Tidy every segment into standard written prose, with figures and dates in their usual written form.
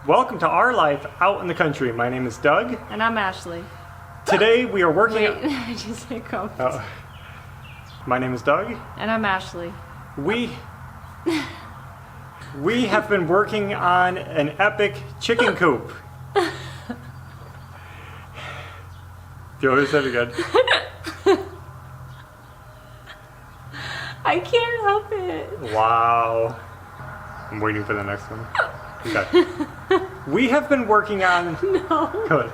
Welcome to our life out in the country. My name is Doug. And I'm Ashley. Today we are working... Wait, I just said Coop. My name is Doug. And I'm Ashley. We have been working on an epic chicken coop. Do you want me to say it again? I can't help it. Wow. I'm waiting for the next one. Okay. We have been working on... No. Good.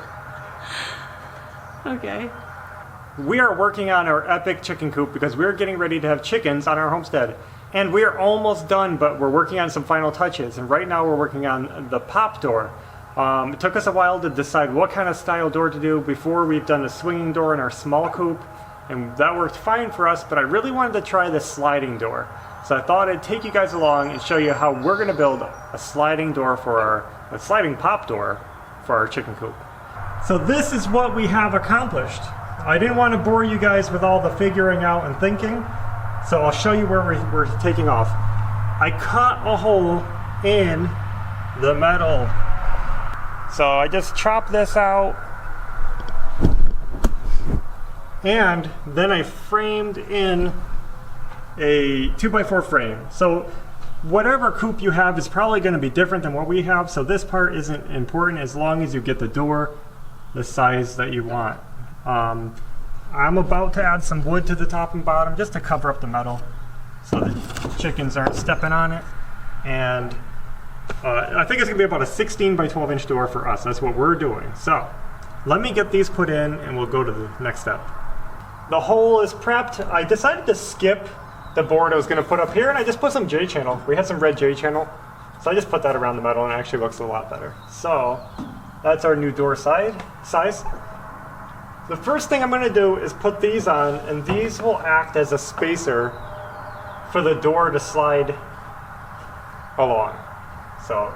Okay. We are working on our epic chicken coop because we're getting ready to have chickens on our homestead. And we are almost done, but we're working on some final touches. And right now we're working on the pop door. It took us a while to decide what kind of style door to do. Before we've done the swinging door in our small coop, and that worked fine for us, but I really wanted to try the sliding door. So I thought I'd take you guys along and show you how we're going to build a sliding door for a sliding pop door for our chicken coop. So this is what we have accomplished. I didn't want to bore you guys with all the figuring out and thinking, so I'll show you where we're taking off. I cut a hole in the metal. So I just chopped this out, and then I framed in a 2x4 frame. So whatever coop you have is probably going to be different than what we have, so this part isn't important as long as you get the door the size that you want. I'm about to add some wood to the top and bottom just to cover up the metal so the chickens aren't stepping on it. And I think it's going to be about a 16 by 12 inch door for us. That's what we're doing. So let me get these put in and we'll go to the next step. The hole is prepped. I decided to skip the board I was going to put up here, and I just put some J channel. We had some red J channel, so I just put that around the metal and it actually looks a lot better. So that's our new door size. The first thing I'm going to do is put these on, and these will act as a spacer for the door to slide along. So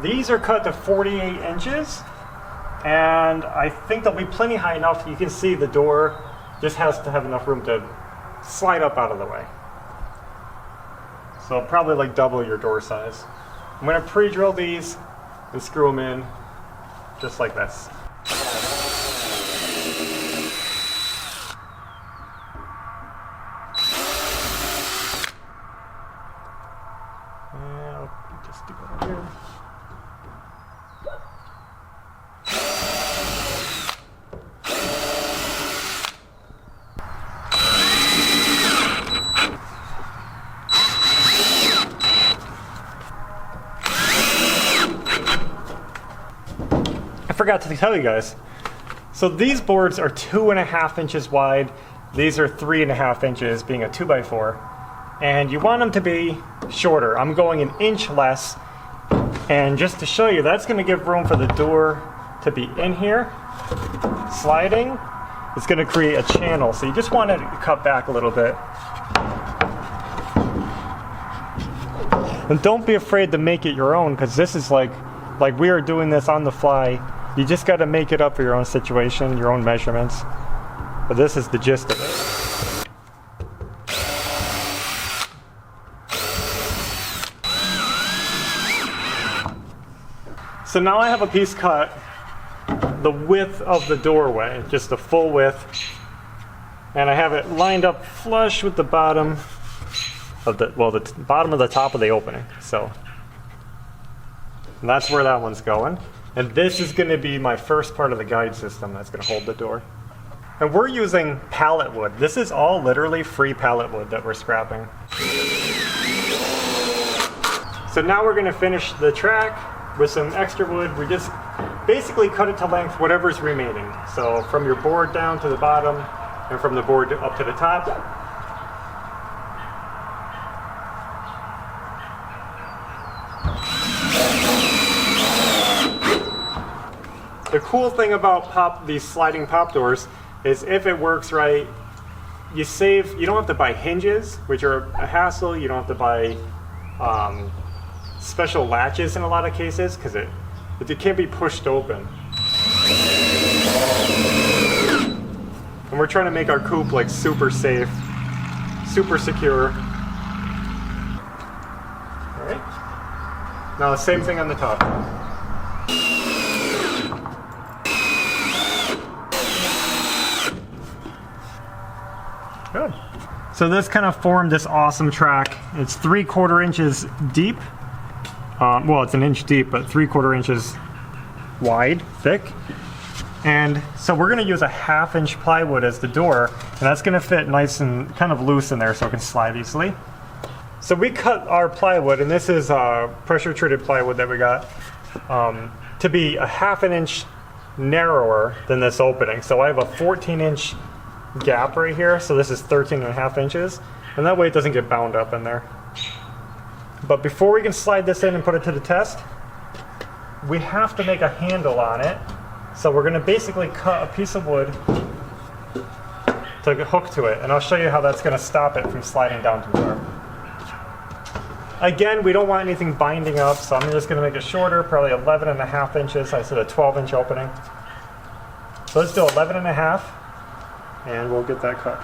these are cut to 48 inches, and I think they'll be plenty high enough. You can see the door just has to have enough room to slide up out of the way. So probably like double your door size. I'm going to pre-drill these and screw them in just like this. And I'll just do that here. I forgot to tell you guys. So these boards are 2.5 inches wide. These are 3.5 inches, being a 2x4. And you want them to be shorter. I'm going an inch less. And just to show you, that's going to give room for the door to be in here, sliding. It's going to create a channel. So you just want it to cut back a little bit. And don't be afraid to make it your own, because this is like we are doing this on the fly. You just got to make it up for your own situation, your own measurements. But this is the gist of it. So now I have a piece cut the width of the doorway, just the full width. And I have it lined up flush with the bottom of the bottom of the top of the opening. So and that's where that one's going. And this is going to be my first part of the guide system that's going to hold the door. And we're using pallet wood. This is all literally free pallet wood that we're scrapping. So now we're going to finish the track with some extra wood. We just basically cut it to length, whatever's remaining. So from your board down to the bottom, and from the board up to the top. The cool thing about these sliding pop doors is if it works right, you don't have to buy hinges, which are a hassle. You don't have to buy special latches in a lot of cases because it can't be pushed open. And we're trying to make our coop like super safe, super secure. All right. Now the same thing on the top. Good. So this kind of formed this awesome track. It's 3/4 inches deep. Well, it's an inch deep, but 3/4 inches wide, thick. And so we're gonna use a 1/2 inch plywood as the door, and that's gonna fit nice and kind of loose in there so it can slide easily. So we cut our plywood, and this is pressure treated plywood that we got, to be a 1/2 an inch narrower than this opening. So I have a 14 inch gap right here, so this is 13.5 inches, and that way it doesn't get bound up in there. But before we can slide this in and put it to the test, we have to make a handle on it. So we're going to basically cut a piece of wood to hook to it, and I'll show you how that's going to stop it from sliding down to the door. Again, we don't want anything binding up, so I'm just going to make it shorter, probably 11.5 inches. I said a 12-inch opening. So let's do 11.5, and we'll get that cut.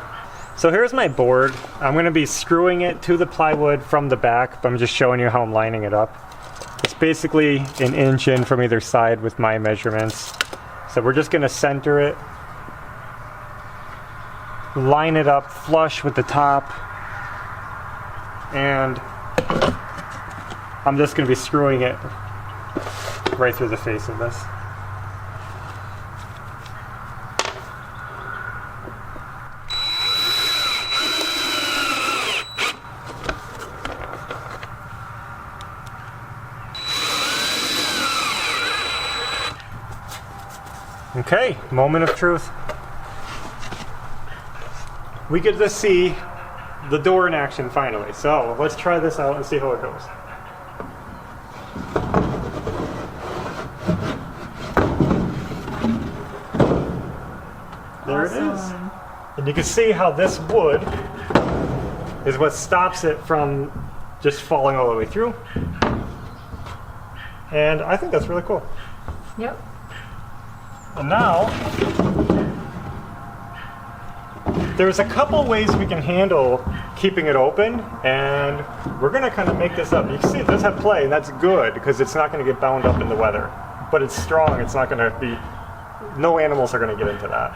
So here's my board. I'm going to be screwing it to the plywood from the back, but I'm just showing you how I'm lining it up. It's basically an inch in from either side with my measurements. So we're just going to center it, line it up flush with the top, and I'm just going to be screwing it right through the face of this. Okay, moment of truth. We get to see the door in action finally. So let's try this out and see how it goes. There it is. And you can see how this wood is what stops it from just falling all the way through. And I think that's really cool. Yep. And now, there's a couple ways we can handle keeping it open, and we're going to kind of make this up. You can see it does have play, and that's good because it's not going to get bound up in the weather. But it's strong, it's not going to be, no animals are going to get into that.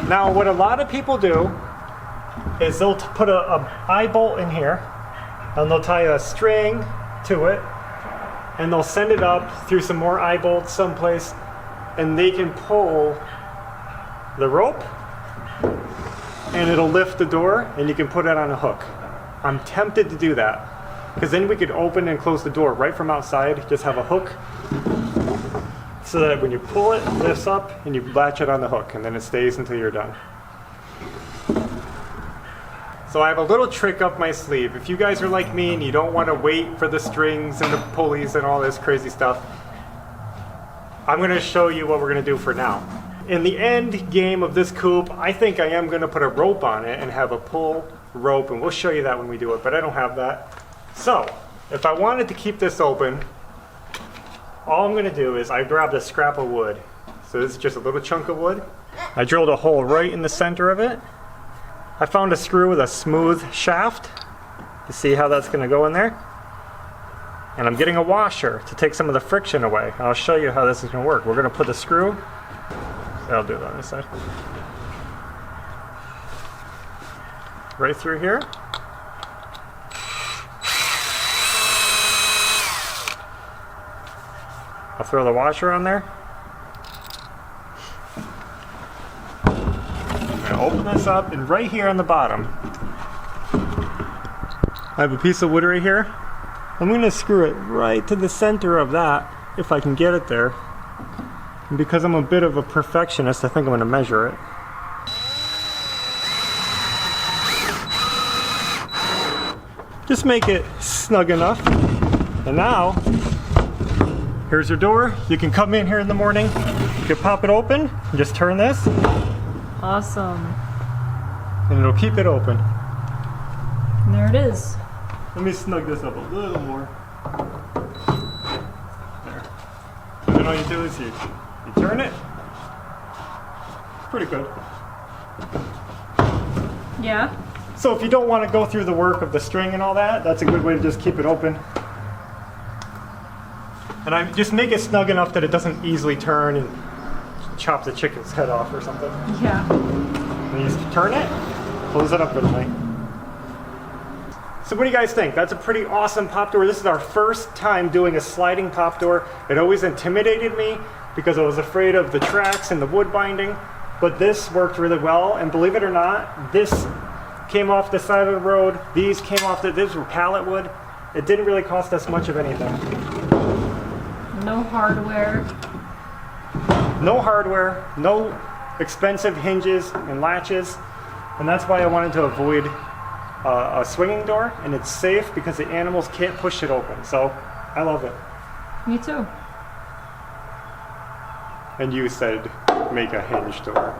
Now, what a lot of people do is they'll put a eye bolt in here, and they'll tie a string to it, and they'll send it up through some more eye bolts someplace, and they can pull the rope and it'll lift the door and you can put it on a hook. I'm tempted to do that because then we could open and close the door right from outside, just have a hook so that when you pull it, it lifts up and you latch it on the hook and then it stays until you're done. So I have a little trick up my sleeve. If you guys are like me and you don't want to wait for the strings and the pulleys and all this crazy stuff, I'm going to show you what we're going to do for now. In the end game of this coop, I think I am going to put a rope on it and have a pull rope, and we'll show you that when we do it, but I don't have that. So, if I wanted to keep this open, all I'm going to do is I grabbed a scrap of wood. So this is just a little chunk of wood. I drilled a hole right in the center of it. I found a screw with a smooth shaft. You see how that's going to go in there? And I'm getting a washer to take some of the friction away. I'll show you how this is going to work. We're going to put the screw, I'll do it on this side, right through here. I'll throw the washer on there. I'm going to open this up, and right here on the bottom, I have a piece of wood right here. I'm going to screw it right to the center of that, if I can get it there. And because I'm a bit of a perfectionist, I think I'm going to measure it. Just make it snug enough. And now, here's your door. You can come in here in the morning, you can pop it open, and just turn this. Awesome. And it'll keep it open. And there it is. Let me snug this up a little more. There. And then all you do is you turn it. Pretty good. Yeah. So if you don't want to go through the work of the string and all that, that's a good way to just keep it open. And I just make it snug enough that it doesn't easily turn and chop the chicken's head off or something. Yeah. And you just turn it, close it up really tight. So what do you guys think? That's a pretty awesome pop door. This is our first time doing a sliding pop door. It always intimidated me because I was afraid of the tracks and the wood binding, but this worked really well. And believe it or not, this came off the side of the road. These came off these were pallet wood. It didn't really cost us much of anything. No hardware. No hardware, no expensive hinges and latches, and that's why I wanted to avoid a swinging door, and it's safe because the animals can't push it open, so I love it. Me too. And you said make a hinge door.